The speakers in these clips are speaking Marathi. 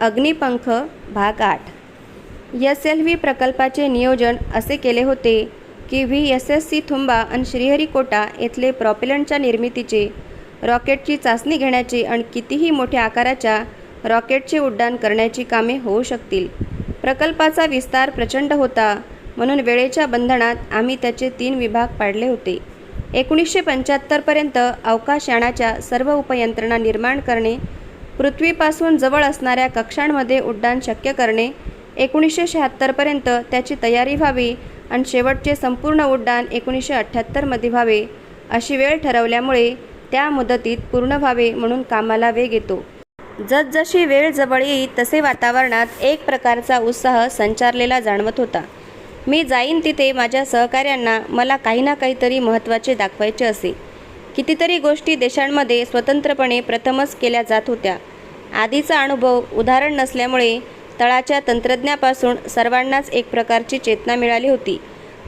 अग्निपंख भाग 8. SLV प्रकल्पाचे नियोजन असे केले होते की VSS थुंबा आणि श्रीहरिकोटा येथले प्रॉपेलंटच्या निर्मितीचे, रॉकेटची चाचणी घेण्याचे आणि कितीही मोठ्या आकाराच्या रॉकेटचे उड्डाण करण्याची कामे होऊ शकतील. प्रकल्पाचा विस्तार प्रचंड होता, म्हणून वेळेच्या बंधनात आम्ही त्याचे 3 विभाग पाडले होते. 1975 पर्यंत अवकाशयानाच्या सर्व उपयंत्रणा निर्माण करणे, पृथ्वीपासून जवळ असणाऱ्या कक्षांमध्ये उड्डाण शक्य करणे, 1976 पर्यंत त्याची तयारी व्हावी आणि शेवटचे संपूर्ण उड्डाण 1978 मध्ये व्हावे, अशी वेळ ठरवल्यामुळे त्या मुदतीत पूर्ण व्हावे म्हणून कामाला वेग येतो. जसजशी वेळ जवळ येई तसे वातावरणात एक प्रकारचा उत्साह संचारलेला जाणवत होता. मी जाईन तिथे माझ्या सहकाऱ्यांना मला काही ना काहीतरी महत्त्वाचे दाखवायचे असे. कितीतरी गोष्टी देशांमध्ये स्वतंत्रपणे प्रथमच केल्या जात होत्या. आधीचा अनुभव उदाहरण नसल्यामुळे तळाच्या तंत्रज्ञापासून सर्वांनाच एक प्रकारची चेतना मिळाली होती.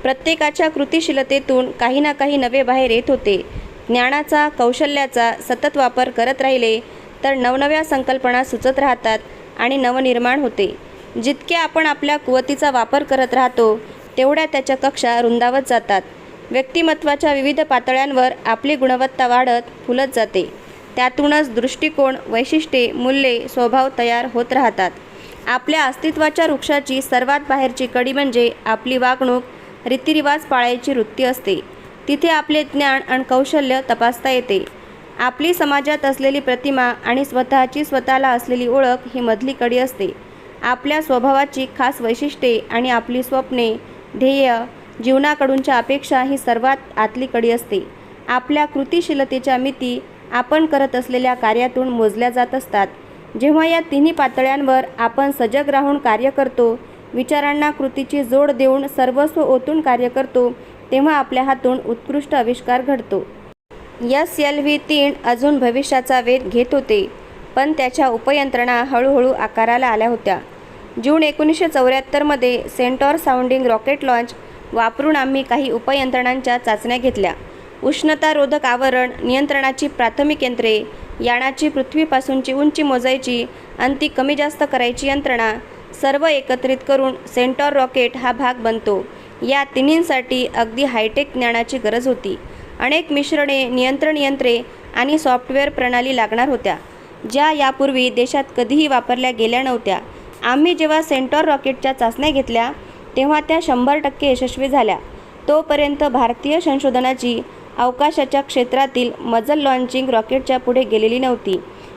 प्रत्येकाच्या कृतिशीलतेतून काही ना काही नवे बाहेर येत होते. ज्ञानाचा, कौशल्याचा सतत वापर करत राहिले तर नवनव्या संकल्पना सुचत राहतात आणि नवनिर्माण होते. जितके आपण आपल्या कुवतीचा वापर करत राहतो तेवढ्या त्याच्या कक्षा रुंदावत जातात. व्यक्तिमत्वाच्या विविध पातळ्यांवर आपली गुणवत्ता वाढत फुलत जाते. त्यातूनच दृष्टिकोन, वैशिष्ट्ये, मूल्ये, स्वभाव तयार होत राहतात. आपल्या अस्तित्वाच्या वृक्षाची सर्वात बाहेरची कडी म्हणजे आपली वागणूक, रीतिरिवाज पाळायची वृत्ती असते. तिथे आपले ज्ञान आणि कौशल्य तपासता येते. आपली समाजात असलेली प्रतिमा आणि स्वतःला असलेली ओळख ही मधली कडी असते. आपल्या स्वभावाची खास वैशिष्ट्ये आणि आपली स्वप्ने, ध्येय, जीवनाकडूनच्या अपेक्षा ही सर्वात आतली कडी असते. आपल्या कृतिशीलतेच्या मिती आपण करत असलेल्या कार्यातून मोजल्या जात असतात. जेव्हा या तिन्ही पातळ्यांवर आपण सजग राहून कार्य करतो, विचारांना कृतीची जोड देऊन सर्वस्व ओतून कार्य करतो, तेव्हा आपल्या हातून उत्कृष्ट आविष्कार घडतो. SLV-3 अजून भविष्याचा वेध घेत होते, पण त्याच्या उपयंत्रणा हळूहळू आकाराला आल्या होत्या. जून 1974 मध्ये सेंटॉर साऊंडिंग रॉकेट लॉन्च वापरून आम्ही काही उपयंत्रणांच्या चाचण्या घेतल्या. उष्णतारोधक आवरण, नियंत्रणाची प्राथमिक यंत्रे, यानाची पृथ्वीपासूनची उंची मोजायची आणि ती कमी जास्त करायची यंत्रणा, सर्व एकत्रित करून सेंटॉर रॉकेट हा भाग बनतो. या तिन्हींसाठी अगदी हायटेक ज्ञानाची गरज होती. अनेक मिश्रणे, नियंत्रण यंत्रे आणि सॉफ्टवेअर प्रणाली लागणार होत्या, ज्या यापूर्वी देशात कधीही वापरल्या गेल्या नव्हत्या. आम्ही जेव्हा सेंटॉर रॉकेटच्या चाचण्या घेतल्या तेव्हा त्या 100% यशस्वी झाल्या. तोपर्यंत भारतीय संशोधनाची अवकाशाच्या क्षेत्रातील मजल लॉन्चिंग रॉकेटच्या पुढे गेलेली नव्हती.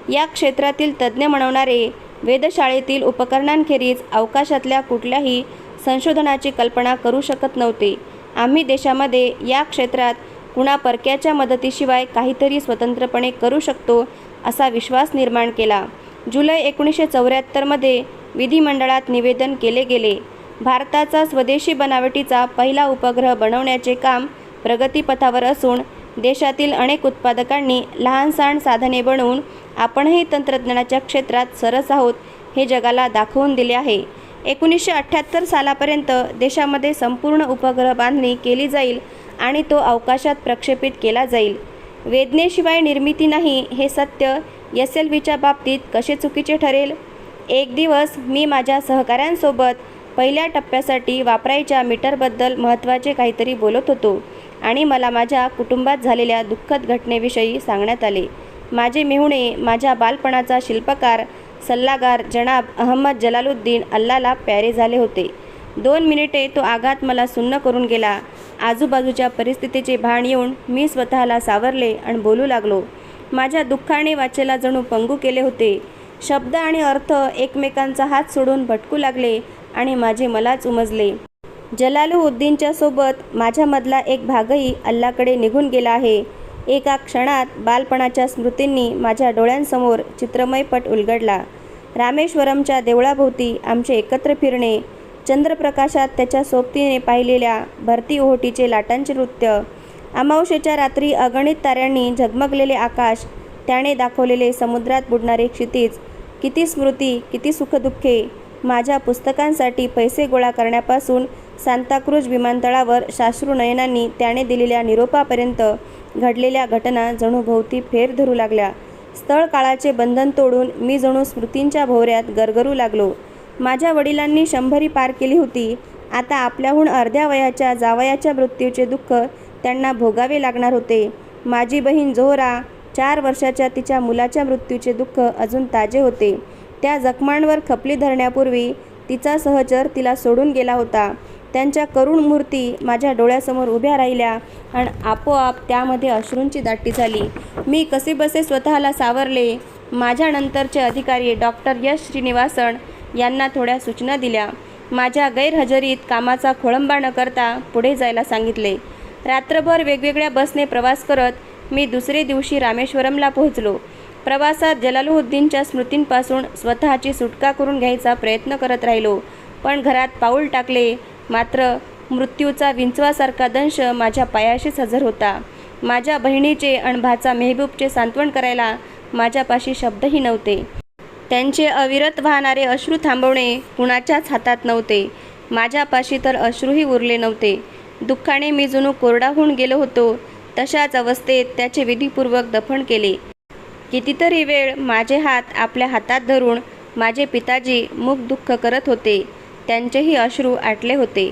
या क्षेत्रातील तज्ज्ञ म्हणवणारे वेधशाळेतील उपकरणांखेरीज अवकाशातल्या कुठल्याही संशोधनाची कल्पना करू शकत नव्हते. आम्ही देशामध्ये या क्षेत्रात कुणा परक्याच्या मदतीशिवाय काहीतरी स्वतंत्रपणे करू शकतो असा विश्वास निर्माण केला. जुलै 1974 मध्ये विधिमंडळात निवेदन केले गेले. भारताचा स्वदेशी बनावटीचा पहिला उपग्रह बनवण्याचे काम प्रगतीपथावर असून देशातील अनेक उत्पादकांनी लहानसहान साधने बनवून आपणही तंत्रज्ञानाच्या क्षेत्रात सरस आहोत हे जगाला दाखवून दिले आहे. 1978 सालापर्यंत देशामध्ये संपूर्ण उपग्रह बांधणी केली जाईल आणि तो अवकाशात प्रक्षेपित केला जाईल. वेदनेशिवाय निर्मिती नाही हे सत्य SLVच्या बाबतीत कसे चुकीचे ठरेल? एक दिवस मी माझ्या सहकाऱ्यांसोबत पहिल्या टप्प्यासाठी वापरायच्या मीटरबद्दल महत्त्वाचे काहीतरी बोलत होतो आणि मला माझ्या कुटुंबात झालेल्या दुःखद घटनेविषयी सांगण्यात आले. माझे मेहुणे, माझ्या बालपणाचा शिल्पकार, सल्लागार जनाब अहमद जलालुद्दीन अल्लाला प्यारे झाले होते. 2 मिनिटे तो आघात मला सुन्न करून गेला. आजूबाजूच्या परिस्थितीचे भान येऊन मी स्वतःला सावरले आणि बोलू लागलो. माझ्या दुःखाने वाचेला जणू पंगू केले होते. शब्द आणि अर्थ एकमेकांचा हात सोडून भटकू लागले आणि माझे मलाच उमजले. जलालुद्दीनच्या सोबत माझ्यामधला एक भागही अल्लाकडे निघून गेला आहे. एका क्षणात बालपणाच्या स्मृतींनी माझ्या डोळ्यांसमोर चित्रमय पट उलगडला. रामेश्वरमच्या देवळाभोवती आमचे एकत्र फिरणे, चंद्रप्रकाशात त्याच्या सोबतीने पाहिलेल्या भरती ओहोटीचे लाटांचे नृत्य, अमावस्येच्या रात्री अगणित ताऱ्यांनी झगमगलेले आकाश, त्याने दाखवलेले समुद्रात बुडणारे क्षितिज, किती स्मृती, किती सुखदुःखे. माझ्या पुस्तकांसाठी पैसे गोळा करण्यापासून सांताक्रूज विमानतळावर साश्रू नयनांनी त्याने दिलेल्या निरोपापर्यंत घडलेल्या घटना जणू भोवती फेर धरू लागल्या. स्थळ काळाचे बंधन तोडून मी जणू स्मृतींच्या भोवऱ्यात गरगरू लागलो. माझ्या वडिलांनी 100 पार केली होती. आता आपल्याहून अर्ध्या वयाच्या जावयाच्या मृत्यूचे दुःख त्यांना भोगावे लागणार होते. माझी बहीण जोहरा 4 वर्षाच्या तिच्या मुलाच्या मृत्यूचे दुःख अजून ताजे होते. त्या जखमांवर खपली धरण्यापूर्वी तिचा सहचर तिला सोडून गेला होता. त्यांच्या करुण मूर्ती माझ्या डोळ्यासमोर उभ्या राहिल्या आणि आपोआप त्यामध्ये अश्रूंची दाटी झाली. मी कसेबसे स्वतःला सावरले. माझ्या नंतरचे अधिकारी डॉक्टर यश श्रीनिवासन यांना थोड्या सूचना दिल्या. माझ्या गैरहजेरीत कामाचा खोळंबा न करता पुढे जायला सांगितले. रात्रभर वेगवेगळ्या बसने प्रवास करत मी दुसरे दिवशी रामेश्वरमला पोहोचलो. प्रवासात जलालुद्दीनच्या स्मृतींपासून स्वतःची सुटका करून घ्यायचा प्रयत्न करत राहिलो. पण घरात पाऊल टाकले मात्र मृत्यूचा विंचवासारखा दंश माझ्या पायाशीच हजर होता. माझ्या बहिणीचे आणि भाचा मेहबूबचे सांत्वन करायला माझ्यापाशी शब्दही नव्हते. त्यांचे अविरत वाहणारे अश्रू थांबवणे कुणाच्याच हातात नव्हते. माझ्यापाशी तर अश्रूही उरले नव्हते. दुःखाने मी जणू कोरडा होऊन गेलो होतो. तशाच अवस्थेत त्याचे विधीपूर्वक दफन केले. कितीतरी वेळ माझे हात आपल्या हातात धरून माझे पिताजी मूक दुःख करत होते. त्यांचेही अश्रू आटले होते.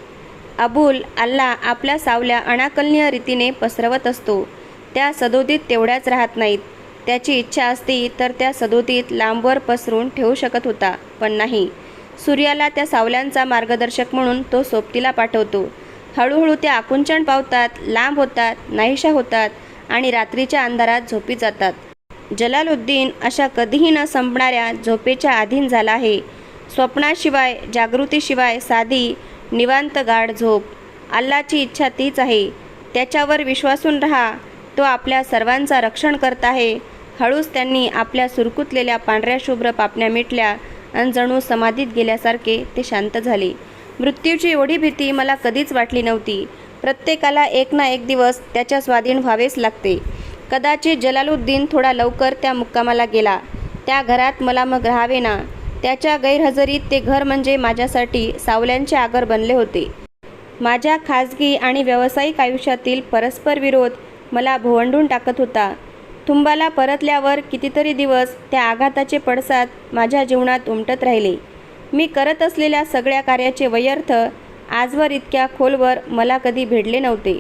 अबुल अल्ला आपल्या सावल्या अनाकलनीय रीतीने पसरवत असतो. त्या सदोदीत तेवढ्याच राहत नाहीत. त्याची इच्छा असती तर त्या सदोदीत लांबवर पसरून ठेवू शकत होता, पण नाही. सूर्याला त्या सावल्यांचा मार्गदर्शक म्हणून तो सोबतीला पाठवतो. हळूहळू त्या आकुंचन पावतात, लांब होतात, नाहीशा होतात आणि रात्रीच्या अंधारात झोपी जातात. जलालुद्दीन अशा कधीही न संपणाऱ्या झोपेच्या अधीन झाला आहे. स्वप्नाशिवाय, जागृतीशिवाय साधी निवांत गाढ झोप. अल्लाची इच्छा तीच आहे. त्याच्यावर विश्वासून राहा. तो आपल्या सर्वांचा रक्षण करत आहे. हळूच त्यांनी आपल्या सुरकुतलेल्या पांढऱ्या शुभ्र पापण्या मिटल्या आणि जणू समाधीत गेल्यासारखे ते शांत झाले. मृत्यूची एवढी भीती मला कधीच वाटली नव्हती. प्रत्येकाला एक ना एक दिवस त्याच्या स्वाधीन व्हावेच लागते. कदाचित जलालुद्दीन थोडा लवकर त्या मुक्कामाला गेला. त्या घरात मला मग राहावे ना. त्याच्या गैरहजेरीत ते घर म्हणजे माझ्यासाठी सावल्यांचे आगर बनले होते. माझ्या खाजगी आणि व्यावसायिक आयुष्यातील परस्पर विरोध मला भोवंडून टाकत होता. तुंबाला परतल्यावर कितीतरी दिवस त्या आघाताचे पडसाद माझ्या जीवनात उमटत राहिले. मी करत असलेल्या सगळ्या कार्याचे व्यर्थ आजवर इतक्या खोलवर मला कधी भेटले नव्हते.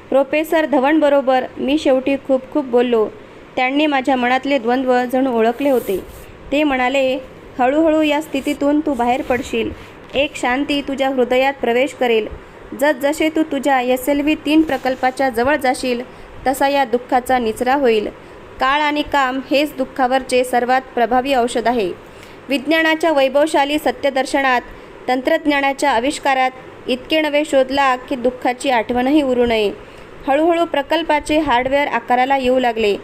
प्रोफेसर धवनबरोबर मी शेवटी खूप खूप बोललो. त्यांनी माझ्या मनातले द्वंद्व जणू ओळखले होते. ते म्हणाले, हळूहळू या स्थितीतून तू बाहेर पडशील. एक शांती तुझ्या हृदयात प्रवेश करेल. जसजसे तू तुझ्या SLV 3 प्रकल्पाच्या जवळ जाशील तसा या दुःखाचा निचरा होईल. काळ आणि काम हेच दुःखावरचे सर्वात प्रभावी औषध आहे. विज्ञानाच्या वैभवशाली सत्यदर्शनात, तंत्रज्ञानाच्या आविष्कारात इतके नवे शोध लाग की दुःखाची आठवणही उरू नये. हळूहळू प्रकल्पाचे हार्डवेअर आकाराला येऊ लागले.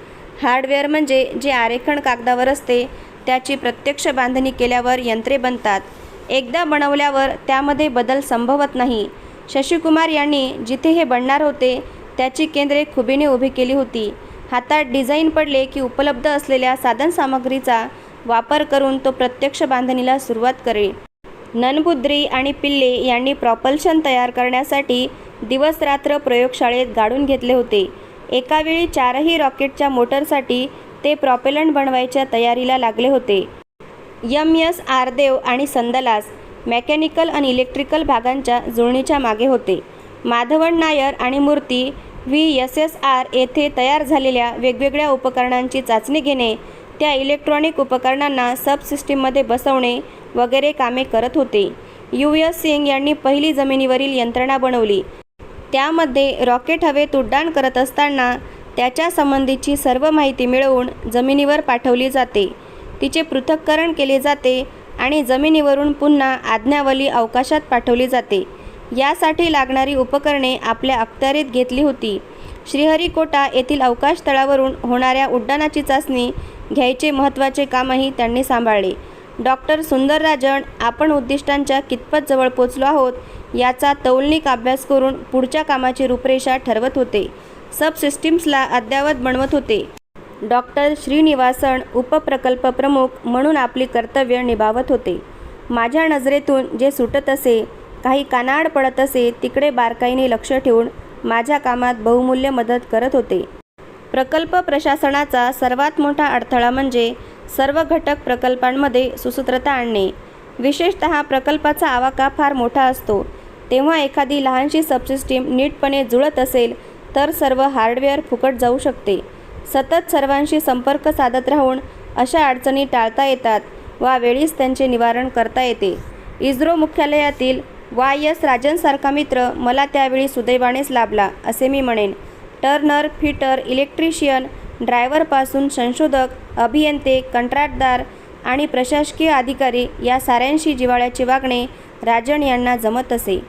हार्डवेअर म्हणजे जे आरेखन कागदावर असते त्याची प्रत्यक्ष बांधणी केल्यावर यंत्रे बनतात. एकदा बनवल्यावर त्यामध्ये बदल संभवत नाही. शशिकुमार यांनी जिथे हे बनणार होते त्याची केंद्रे खुबीने उभी केली होती. हातात डिझाईन पडले की उपलब्ध असलेल्या साधनसामग्रीचा वापर करून तो प्रत्यक्ष बांधणीला सुरुवात करेल. ननबुद्री आणि पिल्ले यांनी प्रॉपल्शन तयार करण्यासाठी दिवसरात्र प्रयोगशाळेत गाडून घेतले होते. एकावेळी 4ही रॉकेटच्या मोटरसाठी ते प्रॉपेलंट बनवायच्या तयारीला लागले होते. MS आरदेव आणि संदलास मेकॅनिकल आणि इलेक्ट्रिकल भागांच्या जुळणीच्या मागे होते. माधवन नायर आणि मूर्ती VSSR येथे तयार झालेल्या वेगवेगळ्या उपकरणांची चाचणी घेणे, त्या इलेक्ट्रॉनिक उपकरणांना सबसिस्टीममध्ये बसवणे वगैरे कामे करत होते. US सिंग यांनी पहिली जमिनीवरील यंत्रणा बनवली. त्यामध्ये रॉकेट हवेत उड्डाण करत असताना त्याच्या संबंधीची सर्व माहिती मिळवून जमिनीवर पाठवली जाते. तिचे पृथक्करण केले जाते आणि जमिनीवरून पुन्हा आज्ञावली अवकाशात पाठवली जाते. यासाठी लागणारी उपकरणे आपल्या अखत्यारीत घेतली होती. श्रीहरिकोटा येथील अवकाश तळावरून होणाऱ्या उड्डाणाची चाचणी घ्यायचे महत्त्वाचे कामही त्यांनी सांभाळले. डॉक्टर सुंदरराजन आपण उद्दिष्टांच्या कितपत जवळ पोचलो आहोत याचा तौलनिक अभ्यास करून पुढच्या कामाची रूपरेषा ठरवत होते. सबसिस्टीम्सला अद्ययावत बनवत होते. डॉक्टर श्रीनिवासन उपप्रकल्प प्रमुख म्हणून आपली कर्तव्य निभावत होते. माझ्या नजरेतून जे सुटत असे, काही कानाआड पडत असे तिकडे बारकाईने लक्ष ठेवून माझ्या कामात बहुमूल्य मदत करत होते. प्रकल्प प्रशासनाचा सर्वात मोठा अडथळा म्हणजे सर्व घटक प्रकल्पांमध्ये सुसूत्रता आणणे. विशेषतः प्रकल्पाचा आवाका फार मोठा असतो तेव्हा एखादी लहानशी सबसिस्टीम नीटपणे जुळत असेल तर सर्व हार्डवेअर फुकट जाऊ शकते. सतत सर्वांशी संपर्क साधत राहून अशा अडचणी टाळता येतात वा वेळीच त्यांचे निवारण करता येते. इस्रो मुख्यालयातील YS राजनसारखा मित्र मला त्यावेळी सुदैवानेच लाभला असे मी म्हणेन. टर्नर, फिटर, इलेक्ट्रिशियन, ड्रायव्हरपासून संशोधक, अभियंते, कंत्राटदार आणि प्रशासकीय अधिकारी या साऱ्यांशी जिव्हाळ्याचे वागणे राजन यांना जमत असे.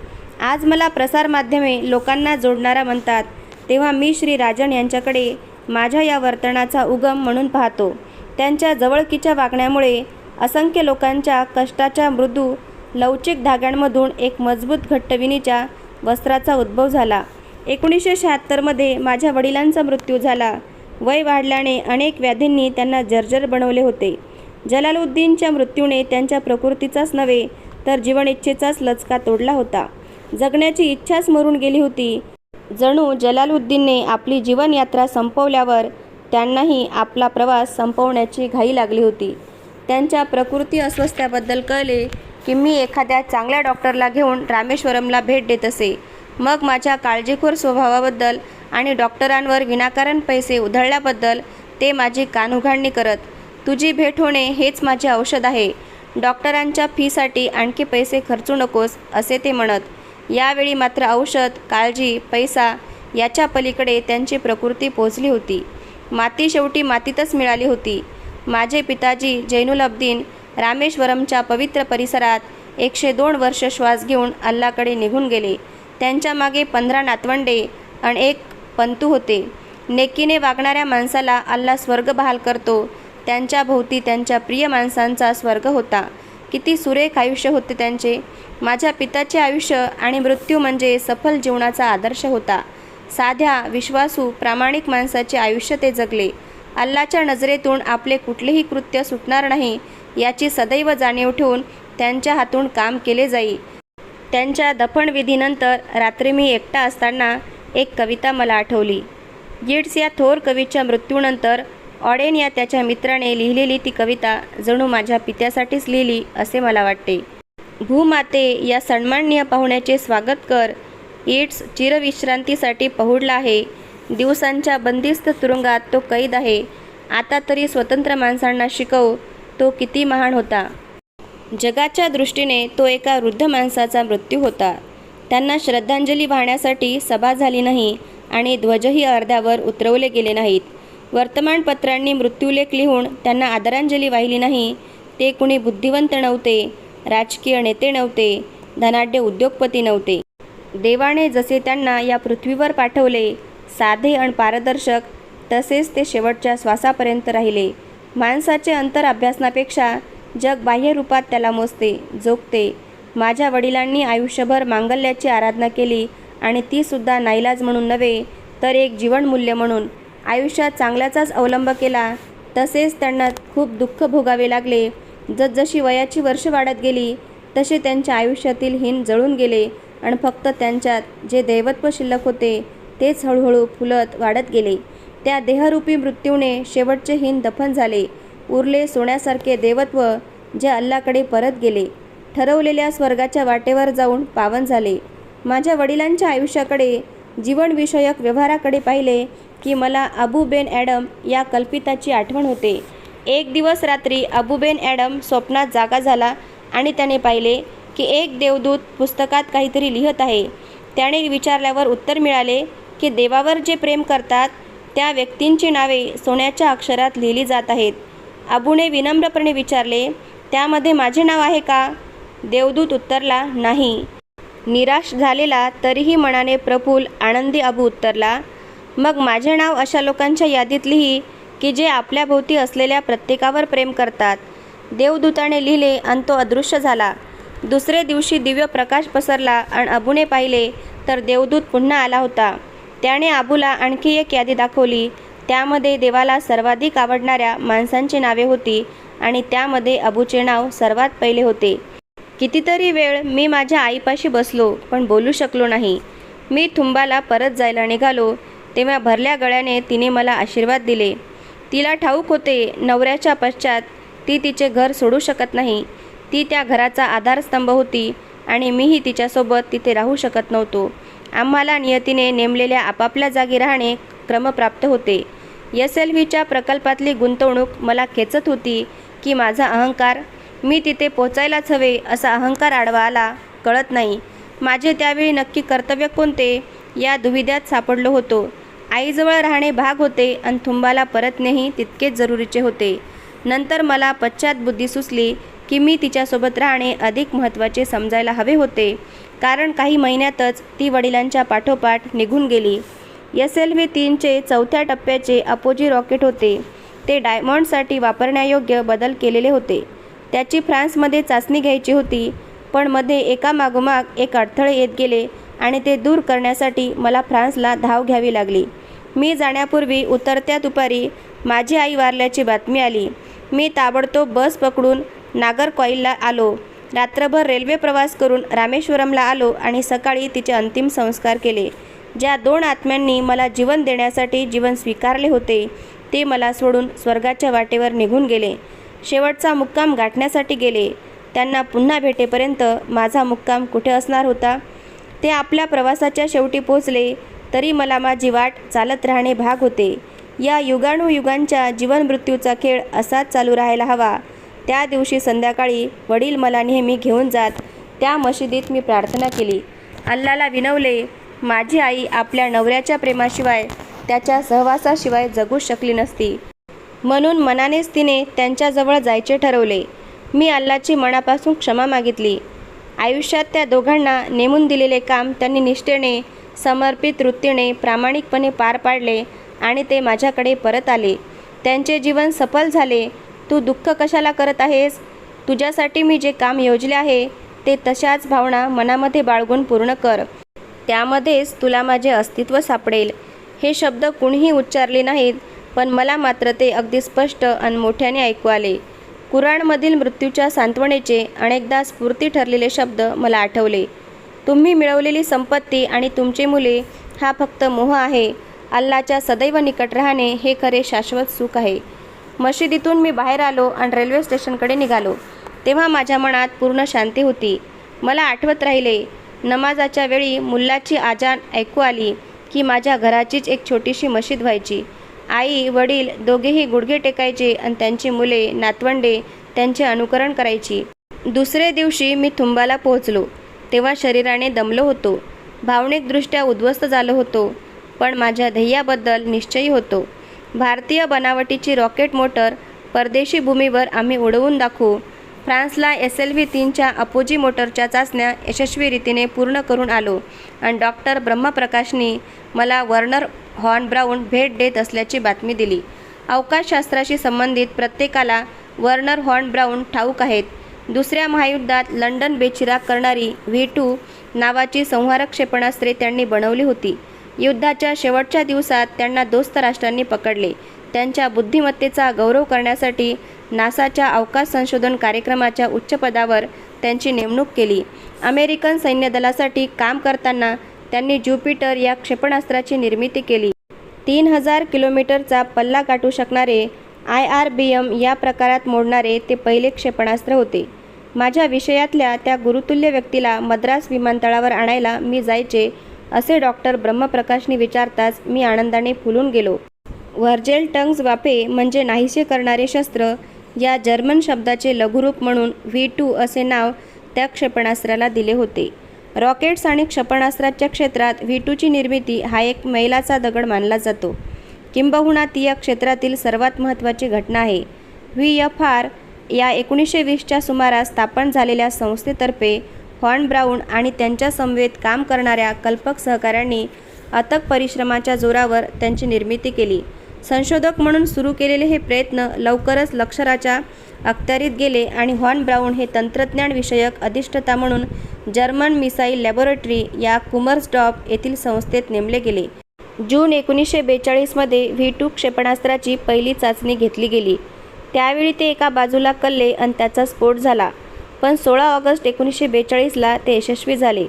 आज मला प्रसारमाध्यमे लोकांना जोडणारा म्हणतात तेव्हा मी श्री राजन यांच्याकडे माझ्या या वर्तनाचा उगम म्हणून पाहतो. त्यांच्या जवळकीच्या वागण्यामुळे असंख्य लोकांच्या कष्टाच्या मृदू लवचिक धाग्यांमधून एक मजबूत घट्टविणीच्या वस्त्राचा उद्भव झाला. 1976मध्ये माझ्या वडिलांचा मृत्यू झाला. वय वाढल्याने अनेक व्याधींनी त्यांना जर्जर बनवले होते. जलालुद्दीनच्या मृत्यूने त्यांच्या प्रकृतीचाच नव्हे तर जीवनिच्छेचाच लचका तोडला होता. जगण्याची इच्छाच मरून गेली होती. जणू जलालुद्दीनने आपली जीवनयात्रा संपवल्यावर त्यांनाही आपला प्रवास संपवण्याची घाई लागली होती. त्यांच्या प्रकृती अस्वस्थ्याबद्दल कळले की मी एखाद्या चांगल्या डॉक्टरला घेऊन रामेश्वरमला भेट देत असे. मग माझ्या काळजीखोर स्वभावाबद्दल आणि डॉक्टरांवर विनाकारण पैसे उधळल्याबद्दल ते माझी कानउघाडणी करत, तुझी भेट होणे हेच माझे औषध आहे. डॉक्टरांच्या फीसाठी आणखी पैसे खर्चू नकोस असे ते म्हणत. यावेळी मात्र औषध, काळजी, पैसा याच्या पलीकडे त्यांची प्रकृती पोचली होती. माती शेवटी मातीतच मिळाली होती. माझे पिताजी जैनुलब्दीन रामेश्वरमच्या पवित्र परिसरात 102 वर्ष श्वास घेऊन अल्लाकडे निघून गेले. त्यांच्या मागे 15 नातवंडे आणि एक पंतू होते. नेकीने वागणाऱ्या माणसाला अल्ला स्वर्ग बहाल करतो. त्यांच्या भोवती त्यांच्या प्रिय माणसांचा स्वर्ग होता. किती सुरेख आयुष्य होते त्यांचे. माझ्या पित्याचे आयुष्य आणि मृत्यू म्हणजे सफल जीवनाचा आदर्श होता. साध्या, विश्वासू, प्रामाणिक माणसाचे आयुष्य ते जगले. अल्लाच्या नजरेतून आपले कुठलेही कृत्य सुटणार नाही याची सदैव जाणीव ठेवून त्यांच्या हातून काम केले जाई. त्यांच्या दफनविधीनंतर रात्री मी एकटा असताना एक कविता मला आठवली. यीट्स या थोर कवीच्या मृत्यूनंतर ऑडेन या त्याच्या मित्राने लिहिलेली ती कविता जणू माझ्या पित्यासाठीच लिहिली असे मला वाटते. भूमाते, या सन्माननीय पाहुण्याचे स्वागत कर. यीट्स चिरविश्रांतीसाठी पहुडला आहे. दिवसांच्या बंदिस्त तुरुंगात तो कैद आहे. आता तरी स्वतंत्र माणसांना शिकव, तो किती महान होता. जगाच्या दृष्टीने तो एका वृद्ध माणसाचा मृत्यू होता. त्यांना श्रद्धांजली वाहण्यासाठी सभा झाली नाही आणि ध्वजही अर्ध्यावर उतरवले गेले नाहीत. वर्तमानपत्रांनी मृत्यूलेख लिहून त्यांना आदरांजली वाहिली नाही. ते कुणी बुद्धिवंत नव्हते, राजकीय नेते नव्हते, धनाढ्य उद्योगपती नव्हते. देवाने जसे त्यांना या पृथ्वीवर पाठवले, साधे आणि पारदर्शक, तसेच ते शेवटच्या श्वासापर्यंत राहिले. माणसाचे अंतर अभ्यासनापेक्षा जग बाह्य रूपात त्याला मोजते, जोखते. माझ्या वडिलांनी आयुष्यभर मांगल्याची आराधना केली आणि तीसुद्धा नाईलाज म्हणून नव्हे तर एक जीवनमूल्य म्हणून. आयुष्यात चांगल्याचाच अवलंब केला. तसेच त्यांना खूप दुःख भोगावे लागले. जसजशी वयाची वर्ष वाढत गेली तसे त्यांच्या आयुष्यातील हिन जळून गेले आणि फक्त त्यांच्यात जे दैवत्व शिल्लक होते तेच हळूहळू फुलत वाढत गेले. त्या देहरूपी मृत्यूने शेवटचे हिन दफन झाले. उरले सोन्यासारखे देवत्व जे अल्लाकडे परत गेले. ठरवलेल्या स्वर्गाच्या वाटेवर जाऊन पावन झाले. माझ्या वडिलांच्या आयुष्याकडे, जीवनविषयक व्यवहाराकडे पाहिले की मला अबू बेन ॲडम या कल्पिताची आठवण होते. एक दिवस रात्री अबू बेन ॲडम स्वप्नात जागा झाला आणि त्याने पाहिले की एक देवदूत पुस्तकात काहीतरी लिहत आहे. त्याने विचारल्यावर उत्तर मिळाले की देवावर जे प्रेम करतात त्या व्यक्तींची नावे सोन्याच्या अक्षरात लिहिली जात आहेत. अबूने विनम्रपणे विचारले, त्यामध्ये माझे नाव आहे का? देवदूत उत्तरला, नाही. निराश झालेला तरीही मनाने प्रफुल्ल आनंदी अबू उत्तरला, मग माझे नाव अशा लोकांच्या यादीत लिही की जे आपल्या भोवती असलेल्या प्रत्येकावर प्रेम करतात. देवदूताने लिहिले आणि तो अदृश्य झाला. दुसरे दिवशी दिव्य प्रकाश पसरला आणि अबूने पाहिले तर देवदूत पुन्हा आला होता. त्याने अबूला आणखी एक यादी दाखवली. त्यामध्ये देवाला सर्वाधिक आवडणाऱ्या माणसांची नावे होती आणि त्यामध्ये अबूचे नाव सर्वात पहिले होते. कितीतरी वेळ मी माझ्या आईपाशी बसलो पण बोलू शकलो नाही. मी थुंबाला परत जायला निघालो तेव्हा भरल्या गळ्याने तिने मला आशीर्वाद दिले. तिला ठाऊक होते नवऱ्याच्या पश्चात ती तिचे घर सोडू शकत नाही. ती त्या घराचा आधारस्तंभ होती आणि मीही तिच्यासोबत तिथे राहू शकत नव्हतो. आम्हाला नियतीने नेमलेल्या आपापल्या जागी राहणे क्रमप्राप्त होते. SLVच्या प्रकल्पातली गुंतवणूक मला खेचत होती की माझा अहंकार, मी तिथे पोचायलाच हवे असा अहंकार आडवा आला, कळत नाही. माझे त्यावेळी नक्की कर्तव्य कोणते या दुविध्यात सापडलो होतो. आईजवळ राहणे भाग होते आणि थुंबाला परतणेही तितकेच जरुरीचे होते. नंतर मला पश्चातबुद्धी सुचली की मी तिच्यासोबत राहणे अधिक महत्त्वाचे समजायला हवे होते, कारण काही महिन्यातच ती वडिलांच्या पाठोपाठ निघून गेली. SLV-3चे चौथ्या टप्प्याचे अपोजी रॉकेट होते. ते डायमंडसाठी वापरण्यायोग्य बदल केलेले होते. त्याची फ्रान्समध्ये चाचणी घ्यायची होती, पण मध्ये एकामागोमाग एक अडथळे येत गेले आणि ते दूर करण्यासाठी मला फ्रान्सला धाव घ्यावी लागली. मी जाण्यापूर्वी उतरत्या दुपारी माझी आई वारल्याची बातमी आली. मी ताबडतोब बस पकडून नागरकॉइलला आलो. रात्रभर रेल्वे प्रवास करून रामेश्वरमला आलो आणि सकाळी तिचे अंतिम संस्कार केले. ज्या 2 आत्म्यांनी मला जीवन देण्यासाठी जीवन स्वीकारले होते ते मला सोडून स्वर्गाच्या वाटेवर निघून गेले. शेवटचा मुक्काम गाठण्यासाठी गेले. त्यांना पुन्हा भेटेपर्यंत माझा मुक्काम कुठे असणार होता? ते आपल्या प्रवासाच्या शेवटी पोचले तरी मला माझी वाट चालत राहणे भाग होते. या युगानुयुगांच्या जीवनमृत्यूचा खेळ असाच चालू राहायला हवा. त्या दिवशी संध्याकाळी वडील मला नेहमी घेऊन जात. त्या मशिदीत मी प्रार्थना केली. अल्लाला विनवले. माझी आई आपल्या नवऱ्याच्या प्रेमाशिवाय, त्याच्या सहवासाशिवाय जगू शकली नसती. म्हणून मनानेच तिने त्यांच्याजवळ जायचे ठरवले. मी अल्लाची मनापासून क्षमा मागितली. आयुष्यात त्या दोघांना नेमून दिलेले काम त्यांनी निष्ठेने, समर्पित वृत्तीने, प्रामाणिकपणे पार पाडले आणि ते माझ्याकडे परत आले. त्यांचे जीवन सफल झाले. तू दुःख कशाला करत आहेस? तुझ्यासाठी मी जे काम योजले आहे ते तशाच भावना मनामध्ये बाळगून पूर्ण कर. त्यामध्येच तुला माझे अस्तित्व सापडेल. हे शब्द कुणीही उच्चारले नाहीत, पण मला मात्र ते अगदी स्पष्ट आणि मोठ्याने ऐकू आले. कुराणमधील मृत्यूच्या सांत्वनेचे अनेकदा स्फूर्ती ठरलेले शब्द मला आठवले. तुम्ही मिळवलेली संपत्ती आणि तुमची मुले हा फक्त मोह आहे. अल्लाच्या सदैव निकट राहणे हे खरे शाश्वत सुख आहे. मशिदीतून मी बाहेर आलो आणि रेल्वे स्टेशनकडे निघालो. तेव्हा माझ्या मनात पूर्ण शांती होती. मला आठवत राहिले, नमाजाच्या वेळी मुल्लाची आजान ऐकू आली की माझ्या घराचीच एक छोटीशी मशीद व्हायची. आई वडील दोघेही गुडघे टेकायचे आणि त्यांची मुले नातवंडे त्यांचे अनुकरण करायची. दुसरे दिवशी मी थुंबाला पोहोचलो. तेव्हा शरीराने दमलो होतो, भावनिकदृष्ट्या उद्ध्वस्त झालो होतो, पण माझ्या ध्येयाबद्दल निश्चयी होतो. भारतीय बनावटीची रॉकेट मोटर परदेशी भूमीवर आम्ही उडवून दाखवू. फ्रान्सला SLV-3च्या अपोजी मोटरच्या चाचण्या यशस्वी रीतीने पूर्ण करून आलो आणि डॉक्टर ब्रह्मप्रकाशनी मला वर्नर हॉर्न ब्राऊन भेट देत असल्याची बातमी दिली. अवकाशशास्त्राशी संबंधित प्रत्येकाला वर्नर हॉर्न ब्राऊन ठाऊक आहेत. दुसऱ्या महायुद्धात लंडन बेचिराग करणारी V2 नावाची संहारक क्षेपणास्त्रे त्यांनी बनवली होती. युद्धाच्या शेवटच्या दिवसात त्यांना दोस्त राष्ट्रांनी पकडले. त्यांच्या बुद्धिमत्तेचा गौरव करण्यासाठी नासाच्या अवकाश संशोधन कार्यक्रमाच्या उच्च पदावर त्यांची नेमणूक केली. अमेरिकन सैन्यदलासाठी काम करताना त्यांनी ज्युपिटर या क्षेपणास्त्राची निर्मिती केली. 3000 किलोमीटरचा पल्ला गाठू शकणारे IRBM या प्रकारात मोडणारे ते पहिले क्षेपणास्त्र होते. माझ्या विषयातल्या त्या गुरुतुल्य व्यक्तीला मद्रास विमानतळावर आणायला मी जायचे असे डॉक्टर ब्रह्मप्रकाशनी विचारताच मी आनंदाने फुलून गेलो. व्हर्जेल टंग्ज वाफे म्हणजे नाहीसे करणारे शस्त्र या जर्मन शब्दाचे लघुरूप म्हणून V2 असे नाव त्या क्षेपणास्त्राला दिले होते. रॉकेट्स आणि क्षेपणास्त्राच्या क्षेत्रात V2ची निर्मिती हा एक मैलाचा दगड मानला जातो. किंबहुना ती या क्षेत्रातील सर्वात महत्त्वाची घटना आहे. VFR या 1920च्या सुमारास स्थापन झालेल्या संस्थेतर्फे हॉर्न ब्राऊन आणि त्यांच्या समवेत काम करणाऱ्या कल्पक सहकाऱ्यांनी अथक परिश्रमाच्या जोरावर त्यांची निर्मिती केली. संशोधक म्हणून सुरू केलेले हे प्रयत्न लवकरच लष्कराच्या अखत्यारीत गेले आणि हॉर्न ब्राऊन हे तंत्रज्ञान विषयक अधिष्ठाता म्हणून जर्मन मिसाईल लॅबोरेटरी या कुमर्सडॉर्फ येथील संस्थेत नेमले गेले. जून 1942 V2 क्षेपणास्त्राची पहिली चाचणी घेतली गेली. त्यावेळी ते एका बाजूला कलले आणि त्याचा स्फोट झाला, पण 16 ऑगस्ट 1942 ते यशस्वी झाले.